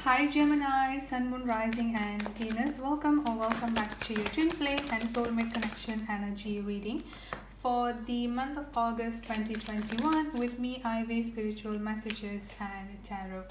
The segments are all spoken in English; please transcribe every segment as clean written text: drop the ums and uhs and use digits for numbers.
Hi Gemini, Sun, Moon, Rising and Venus. Welcome back to your Twin Flame and Soulmate Connection Energy reading for the month of August 2021 with me, Ivy, Spiritual Messages and Tarot.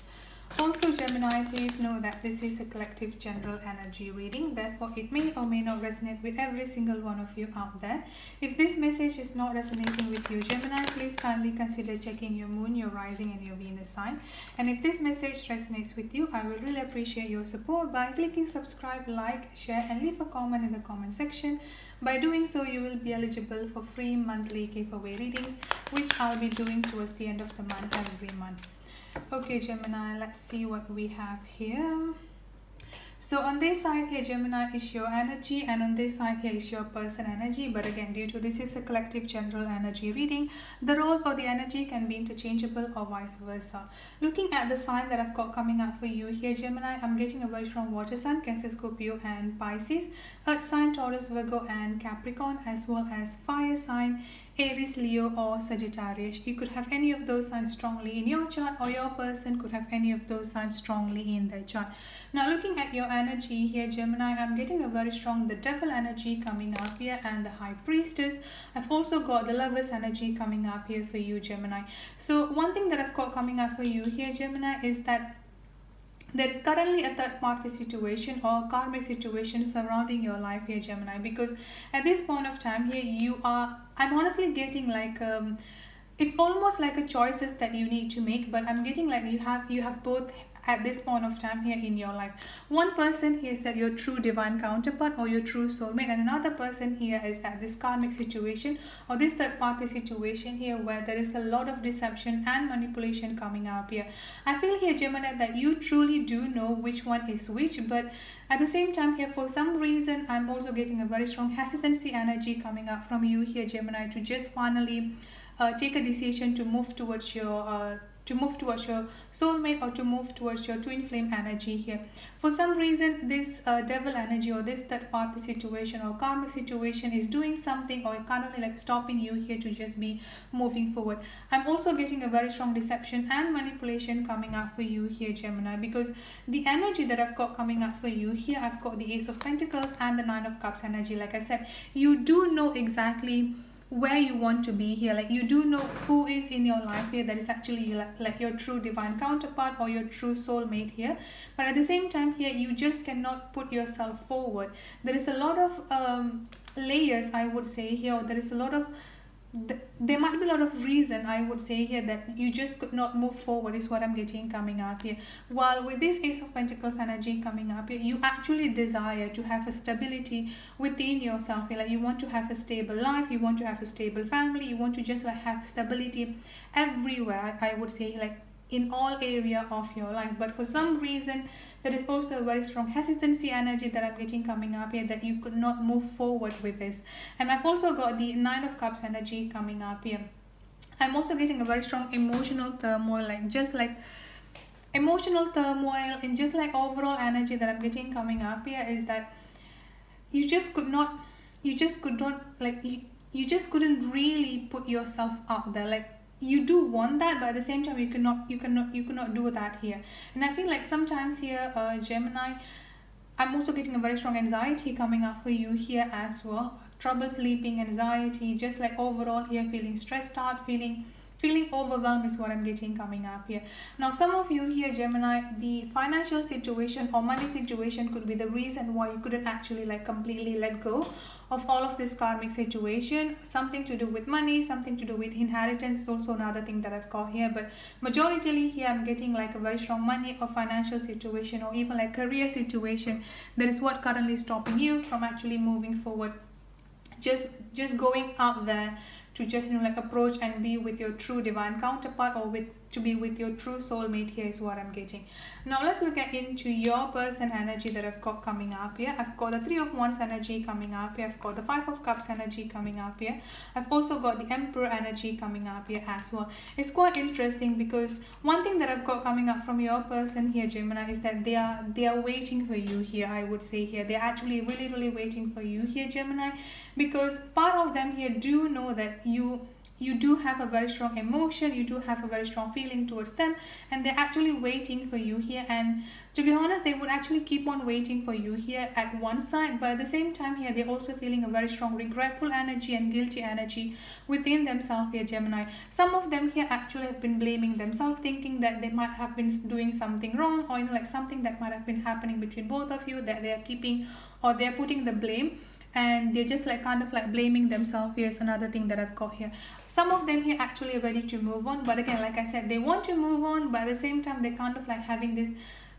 Also Gemini, please know that this is a collective general energy reading, therefore it may or may not resonate with every single one of you out there. If this message is not resonating with you Gemini, please kindly consider checking your moon, your rising and your Venus sign. And if this message resonates with you, I will really appreciate your support by clicking subscribe, like, share and leave a comment in the comment section. By doing so, you will be eligible for free monthly giveaway readings, which I'll be doing towards the end of the month every month. Okay Gemini, let's see what we have here. So on this side here Gemini is your energy, and on this side here is your person energy. But again, due to this is a collective general energy reading, the roles or the energy can be interchangeable or vice versa. Looking at the sign that I've got coming up for you here Gemini, I'm getting a very strong water sign, Cancer, Scorpio and Pisces, earth sign, Taurus, Virgo and Capricorn, as well as fire sign, Aries, Leo or Sagittarius. You could have any of those signs strongly in your chart, or your person could have any of those signs strongly in their chart. Now looking at your energy here Gemini, I'm getting a very strong the Devil energy coming up here and the High Priestess. I've also got the Lovers energy coming up here for you Gemini. So one thing that I've got coming up for you here Gemini is that there is currently a third party situation or karmic situation surrounding your life here Gemini, because at this point of time here I'm honestly getting like it's almost like a choices that you need to make, but I'm getting like you have both at this point of time here in your life. One person here is that your true divine counterpart or your true soulmate, and another person here is that this karmic situation or this third party situation here where there is a lot of deception and manipulation coming up here. I feel here Gemini that you truly do know which one is which, but at the same time here for some reason I'm also getting a very strong hesitancy energy coming up from you here Gemini to just finally take a decision to move towards your soulmate or to move towards your twin flame energy here. For some reason this devil energy or this third party situation or karmic situation is doing something or kind of like stopping you here to just be moving forward. I'm also getting a very strong deception and manipulation coming up for you here Gemini, because the energy that I've got coming up for you here, I've got the Ace of Pentacles and the Nine of Cups energy. Like I said, you do know exactly where you want to be here, like you do know who is in your life here that is actually like your true divine counterpart or your true soulmate here, but at the same time here you just cannot put yourself forward. There is a lot of layers I would say here, or there is a lot of there might be a lot of reason I would say here that you just could not move forward is what I'm getting coming up here. While with this Ace of Pentacles energy coming up here, you actually desire to have a stability within yourself here. Like you want to have a stable life, you want to have a stable family, you want to just like have stability everywhere, I would say, like in all area of your life. But for some reason there is also a very strong hesitancy energy that I'm getting coming up here, that you could not move forward with this. And I've also got the Nine of Cups energy coming up here. I'm also getting a very strong emotional turmoil, like just like emotional turmoil and just like overall energy that I'm getting coming up here is that you just couldn't really put yourself out there. Like you do want that, but at the same time you cannot do that here. And I feel like sometimes here Gemini, I'm also getting a very strong anxiety coming up for you here as well. Trouble sleeping, anxiety, just like overall here feeling stressed out, feeling overwhelmed is what I'm getting coming up here. Now some of you here Gemini, the financial situation or money situation could be the reason why you couldn't actually like completely let go of all of this karmic situation. Something to do with money, something to do with inheritance is also another thing that I've got here, but majoritarily here I'm getting like a very strong money or financial situation or even like career situation. That is what currently stopping you from actually moving forward, just going out there to just like approach and be with your true divine counterpart or to be with your true soulmate here is what I'm getting. Now let's look into your person energy that I've got coming up here. I've got the Three of Wands energy coming up here. I've got the Five of Cups energy coming up here. I've also got the Emperor energy coming up here as well. It's quite interesting because one thing that I've got coming up from your person here Gemini is that they are waiting for you here. I would say here they're actually really waiting for you here Gemini, because part of them here do know that you you do have a very strong emotion, you do have a very strong feeling towards them, and they're actually waiting for you here. And to be honest, they would actually keep on waiting for you here at one side, but at the same time here, they're also feeling a very strong regretful energy and guilty energy within themselves here, Gemini. Some of them here actually have been blaming themselves, thinking that they might have been doing something wrong, or like something that might have been happening between both of you, that they are keeping, or they're putting the blame, and they're just like kind of like blaming themselves. Here's another thing that I've got here. Some of them here actually ready to move on, but again, like I said, they want to move on, but at the same time, they're kind of like having this,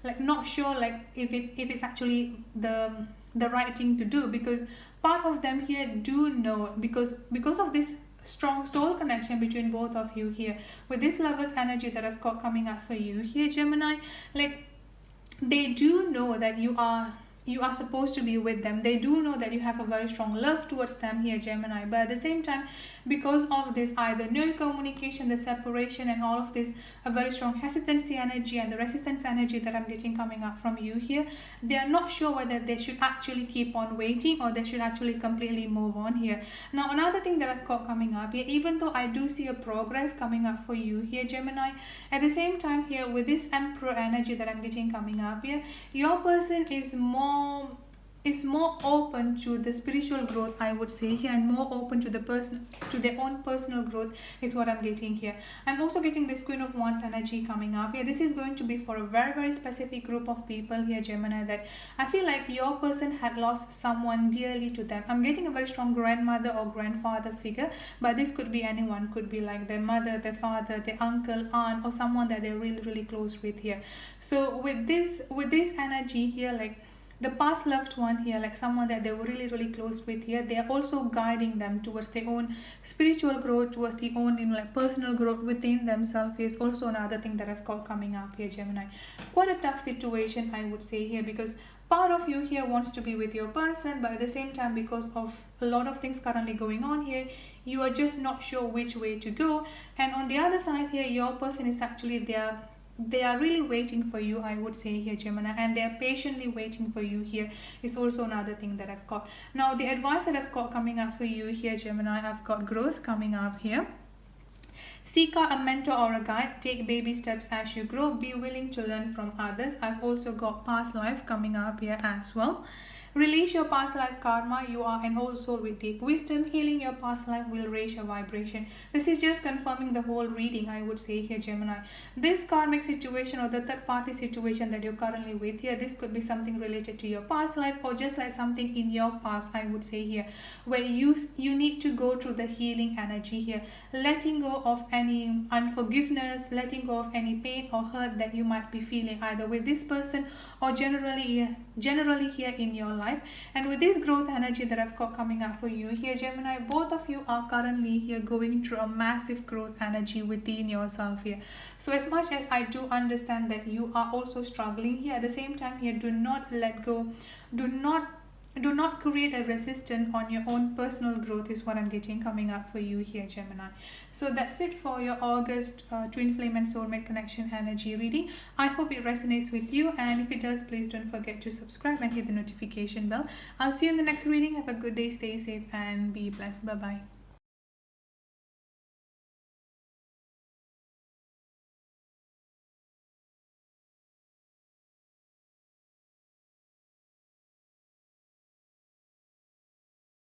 like not sure like if it's actually the right thing to do, because part of them here do know, because of this strong soul connection between both of you here, with this Lover's energy that I've got coming up for you here, Gemini. Like, they do know that you are supposed to be with them. They do know that you have a very strong love towards them here, Gemini, but at the same time, because of this either no communication, the separation, and all of this, a very strong hesitancy energy and the resistance energy that I'm getting coming up from you here, they are not sure whether they should actually keep on waiting or they should actually completely move on here. Now, another thing that I've got coming up here, even though I do see a progress coming up for you here, Gemini, at the same time here, with this Emperor energy that I'm getting coming up here, your person is more open to the spiritual growth, I would say here, and more open to their own personal growth is what I'm getting here. I'm also getting this Queen of Wands energy coming up here. This is going to be for a very, very specific group of people here, Gemini, that I feel like your person had lost someone dearly to them. I'm getting a very strong grandmother or grandfather figure, but this could be anyone. Could be like their mother, their father, their uncle, aunt, or someone that they're really, really close with here. So with this energy here, like the past loved one here, like someone that they were really, really close with here, they are also guiding them towards their own spiritual growth, towards their own like personal growth within themselves is also another thing that I've got coming up here, Gemini. Quite a tough situation, I would say here, because part of you here wants to be with your person, but at the same time, because of a lot of things currently going on here, you are just not sure which way to go. And on the other side here, your person is actually there. They are really waiting for you, I would say here, Gemini, and they are patiently waiting for you here is also another thing that I've got. Now, the advice that I've got coming up for you here, Gemini, I've got growth coming up here. Seek out a mentor or a guide. Take baby steps as you grow. Be willing to learn from others. I've also got past life coming up here as well. Release your past life karma. You are an old soul with deep wisdom. Healing your past life will raise your vibration. This is just confirming the whole reading, I would say here, Gemini. This karmic situation or the third party situation that you're currently with here, this could be something related to your past life or just like something in your past, I would say here, where you need to go through the healing energy here, letting go of any unforgiveness, letting go of any pain or hurt that you might be feeling either with this person or generally here in your life. And with this growth energy that I've got coming up for you here, Gemini, both of you are currently here going through a massive growth energy within yourself here. So as much as I do understand that you are also struggling here, at the same time here, do not let go, do not create a resistance on your own personal growth is what I'm getting coming up for you here, Gemini. So that's it for your August twin flame and soulmate connection energy reading. I hope it resonates with you, and if it does, please don't forget to subscribe and hit the notification bell. I'll see you in the next reading. Have a good day, stay safe, and be blessed. Bye bye.